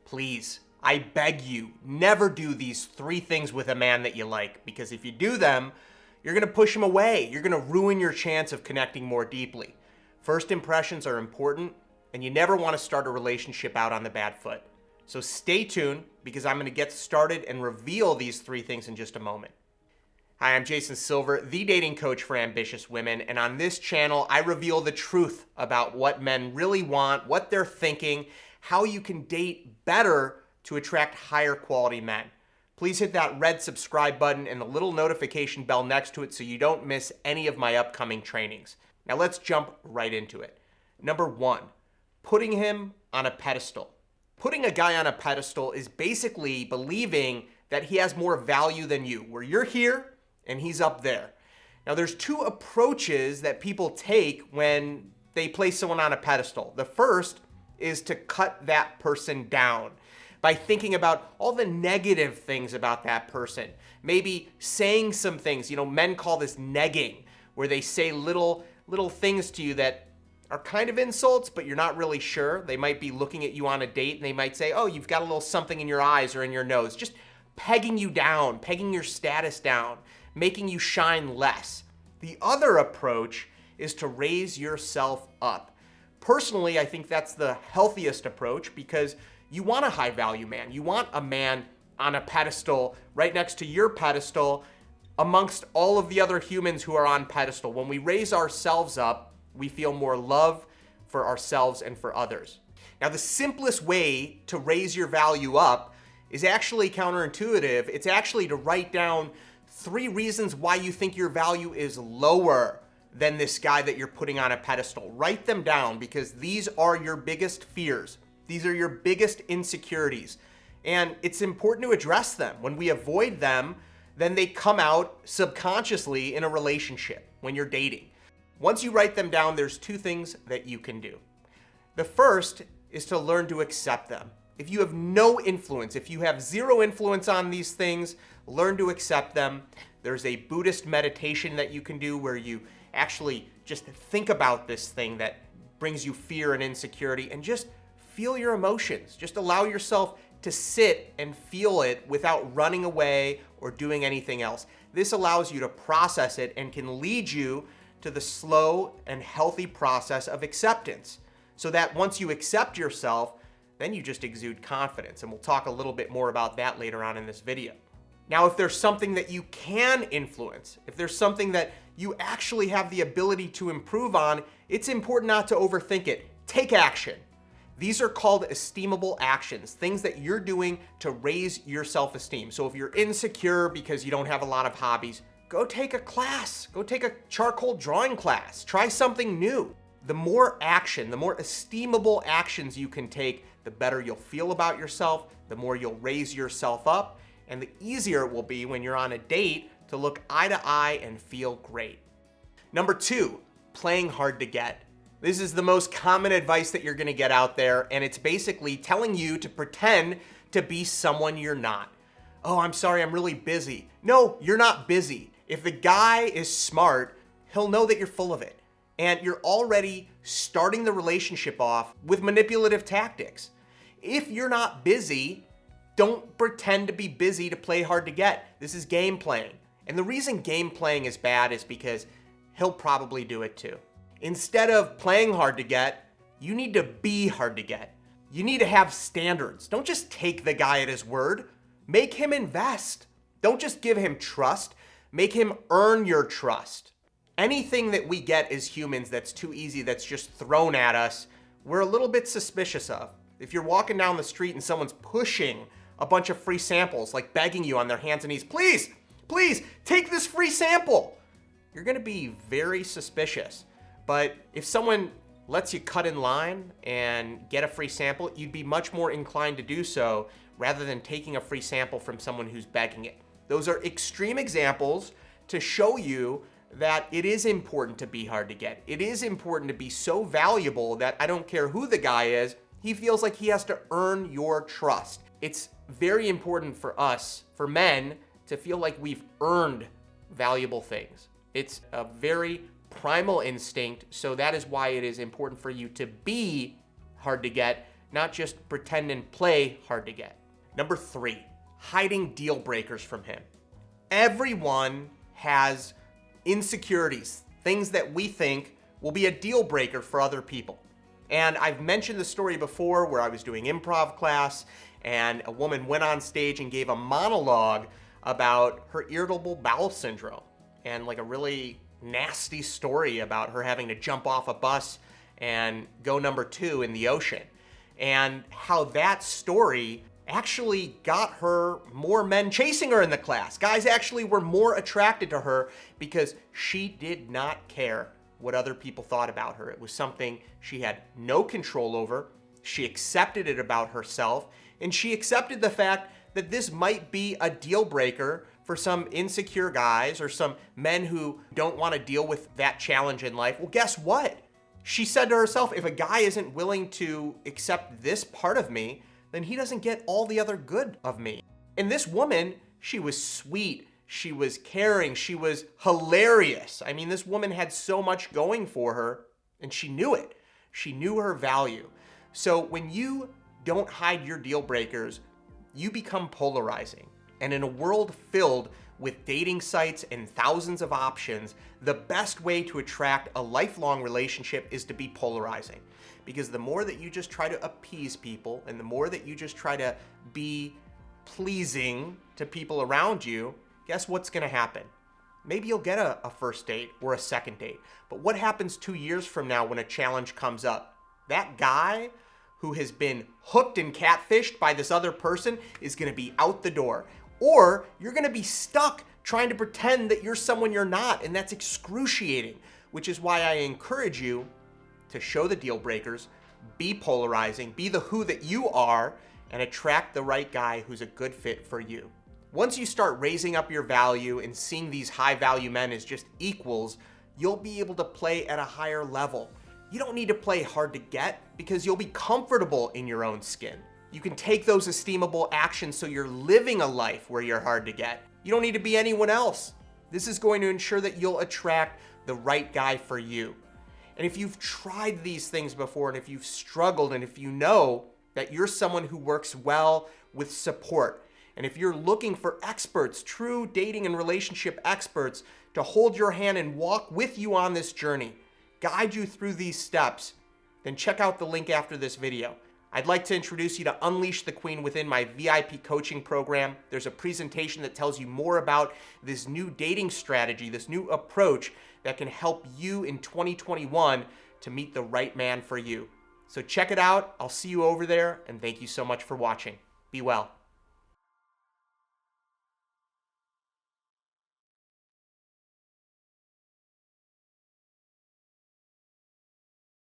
Please, I beg you, never do these 3 things with a man that you like, because if you do them, you're gonna push him away. You're gonna ruin your chance of connecting more deeply. First impressions are important, and you never wanna start a relationship out on the bad foot. So stay tuned, because I'm gonna get started and reveal these 3 things in just a moment. Hi, I'm Jason Silver, the dating coach for ambitious women, and on this channel, I reveal the truth about what men really want, what they're thinking, how you can date better to attract higher quality men. Please hit that red subscribe button and the little notification bell next to it so you don't miss any of my upcoming trainings. Now let's jump right into it. Number 1, putting him on a pedestal. Putting a guy on a pedestal is basically believing that he has more value than you, where you're here and he's up there. Now there's 2 approaches that people take when they place someone on a pedestal. The first is to cut that person down by thinking about all the negative things about that person. Maybe saying some things, men call this negging, where they say little things to you that are kind of insults, but you're not really sure. They might be looking at you on a date and they might say, oh, you've got a little something in your eyes or in your nose. Just pegging you down, pegging your status down, making you shine less. The other approach is to raise yourself up. Personally, I think that's the healthiest approach, because you want a high value man. You want a man on a pedestal right next to your pedestal amongst all of the other humans who are on pedestal. When we raise ourselves up, we feel more love for ourselves and for others. Now, the simplest way to raise your value up is actually counterintuitive. It's actually to write down 3 reasons why you think your value is lower than this guy that you're putting on a pedestal. Write them down, because these are your biggest fears. These are your biggest insecurities. And it's important to address them. When we avoid them, then they come out subconsciously in a relationship when you're dating. Once you write them down, there's 2 things that you can do. The first is to learn to accept them. If you have no influence, if you have 0 influence on these things, learn to accept them. There's a Buddhist meditation that you can do where you actually just think about this thing that brings you fear and insecurity and just feel your emotions. Just allow yourself to sit and feel it without running away or doing anything else. This allows you to process it and can lead you to the slow and healthy process of acceptance, so that once you accept yourself, then you just exude confidence. And we'll talk a little bit more about that later on in this video. Now, if there's something that you can influence, if there's something that you actually have the ability to improve on, it's important not to overthink it. Take action. These are called esteemable actions, things that you're doing to raise your self-esteem. So if you're insecure because you don't have a lot of hobbies, go take a class. Go take a charcoal drawing class. Try something new. The more action, the more esteemable actions you can take, the better you'll feel about yourself, the more you'll raise yourself up, and the easier it will be when you're on a date to look eye to eye and feel great. Number 2, playing hard to get. This is the most common advice that you're gonna get out there, and it's basically telling you to pretend to be someone you're not. Oh, I'm sorry, I'm really busy. No, you're not busy. If the guy is smart, he'll know that you're full of it. And you're already starting the relationship off with manipulative tactics. If you're not busy, don't pretend to be busy to play hard to get. This is game playing. And the reason game playing is bad is because he'll probably do it too. Instead of playing hard to get, you need to be hard to get. You need to have standards. Don't just take the guy at his word. Make him invest. Don't just give him trust. Make him earn your trust. Anything that we get as humans that's too easy, that's just thrown at us, we're a little bit suspicious of. If you're walking down the street and someone's pushing a bunch of free samples, like begging you on their hands and knees, please, please, take this free sample, you're gonna be very suspicious. But if someone lets you cut in line and get a free sample, you'd be much more inclined to do so rather than taking a free sample from someone who's begging it. Those are extreme examples to show you that it is important to be hard to get. It is important to be so valuable that I don't care who the guy is, he feels like he has to earn your trust. It's very important for us, for men, to feel like we've earned valuable things. It's a very primal instinct, so that is why it is important for you to be hard to get, not just pretend and play hard to get. Number 3, hiding deal breakers from him. Everyone has insecurities, things that we think will be a deal breaker for other people. And I've mentioned the story before where I was doing improv class and a woman went on stage and gave a monologue about her irritable bowel syndrome and like a really nasty story about her having to jump off a bus and go number 2 in the ocean. And how that story actually got her more men chasing her in the class. Guys actually were more attracted to her because she did not care what other people thought about her. It was something she had no control over. She accepted it about herself, and she accepted the fact that this might be a deal breaker for some insecure guys or some men who don't want to deal with that challenge in life. Well, guess what? She said to herself, if a guy isn't willing to accept this part of me, then he doesn't get all the other good of me. And this woman, she was sweet, she was caring, she was hilarious. I mean, this woman had so much going for her, and she knew it. She knew her value. So when you don't hide your deal breakers, you become polarizing. And in a world filled with dating sites and thousands of options, the best way to attract a lifelong relationship is to be polarizing. Because the more that you just try to appease people and the more that you just try to be pleasing to people around you, guess what's gonna happen? Maybe you'll get a first date or a second date. But what happens 2 years from now when a challenge comes up? That guy who has been hooked and catfished by this other person is gonna be out the door. Or you're gonna be stuck trying to pretend that you're someone you're not, and that's excruciating, which is why I encourage you to show the deal breakers, be polarizing, be the who that you are, and attract the right guy who's a good fit for you. Once you start raising up your value and seeing these high value men as just equals, you'll be able to play at a higher level. You don't need to play hard to get because you'll be comfortable in your own skin. You can take those esteemable actions so you're living a life where you're hard to get. You don't need to be anyone else. This is going to ensure that you'll attract the right guy for you. And if you've tried these things before and if you've struggled and if you know that you're someone who works well with support, and if you're looking for experts, true dating and relationship experts, to hold your hand and walk with you on this journey, guide you through these steps, then check out the link after this video. I'd like to introduce you to Unleash the Queen within my VIP coaching program. There's a presentation that tells you more about this new dating strategy, this new approach that can help you in 2021 to meet the right man for you. So check it out. I'll see you over there, and thank you so much for watching. Be well.